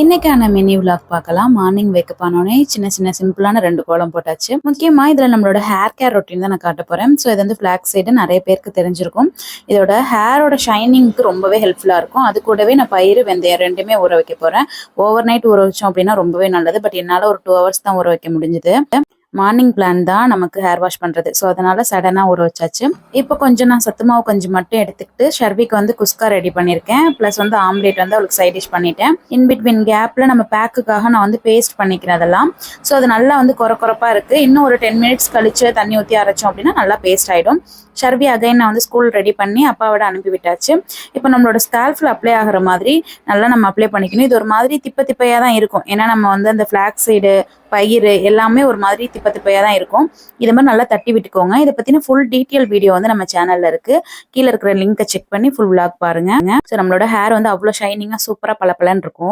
இன்னைக்கான mini vlog பார்க்கலாம். Morning wake up ஆனோடனே சின்ன சின்ன சிம்பிளான 2 கோலம் போட்டாச்சு. முக்கியமா இதுல நம்மளோட ஹேர் கேர் ரொட்டீன் தான் நான் காட்ட போறேன். ஸோ இது வந்து ஃபிளாக்ஸ் சீடு நிறைய பேருக்கு தெரிஞ்சிருக்கும். இதோட ஹேரோட ஷைனிங்க்கு ரொம்பவே ஹெல்ப்ஃபுல்லா இருக்கும். அது கூடவே நான் பயிறு வெந்தயம் 2மே ஊற வைக்க போறேன். ஓவர் நைட் ஊற வச்சோம் அப்படின்னா ரொம்பவே நல்லது. பட் என்னால ஒரு 2 ஹவர்ஸ் தான் ஊற வைக்க முடிஞ்சது. மார்னிங் பிளான் தான் நமக்கு ஹேர் வாஷ் பண்ணுறது. ஸோ அதனால் சடனாக ஊற வச்சாச்சு. இப்போ கொஞ்சம் நான் சத்து மாவு கொஞ்சம் மட்டும் எடுத்துக்கிட்டு ஷர்விக்கு வந்து குஸ்கா ரெடி பண்ணியிருக்கேன். ப்ளஸ் வந்து ஆம்லேட் வந்து அவளுக்கு சைட் டிஷ் பண்ணிட்டேன். இன் பிட்வீன் கேப்பில் நம்ம பேக்குக்காக நான் வந்து பேஸ்ட் பண்ணிக்கிறேன் அதெல்லாம். ஸோ அது நல்லா வந்து கொரப்பாக இருக்குது. இன்னும் ஒரு 10 மினிட்ஸ் கழிச்சு தண்ணி ஊற்றி அரைச்சோம் அப்படின்னா நல்லா பேஸ்ட் ஆகிடும். ஷர்வி அகைன் நான் வந்து ஸ்கூல் ரெடி பண்ணி அப்பாவோட அனுப்பி விட்டாச்சு. இப்போ நம்மளோட ஸ்கால்ஃபில் அப்ளை ஆகிற மாதிரி நல்லா நம்ம அப்ளை பண்ணிக்கணும். இது ஒரு மாதிரி திப்பையாக தான் இருக்கும். ஏன்னா நம்ம வந்து அந்த ஃப்ளாக்ஸ் சைடு பயிறு எல்லாமே ஒரு மாதிரி திப்பையாக தான் இருக்கும். இது மாதிரி நல்லா தட்டி விட்டுக்கோங்க. இதை பற்றின ஃபுல் டீட்டெயில் வீடியோ வந்து நம்ம சேனலில் இருக்குது. கீழே இருக்கிற லிங்கை செக் பண்ணி ஃபுல் விளாக் பாருங்கள். ஸோ நம்மளோட ஹேர் வந்து அவ்வளோ ஷைனிங்காக சூப்பராக பளபளன்னு இருக்கும்.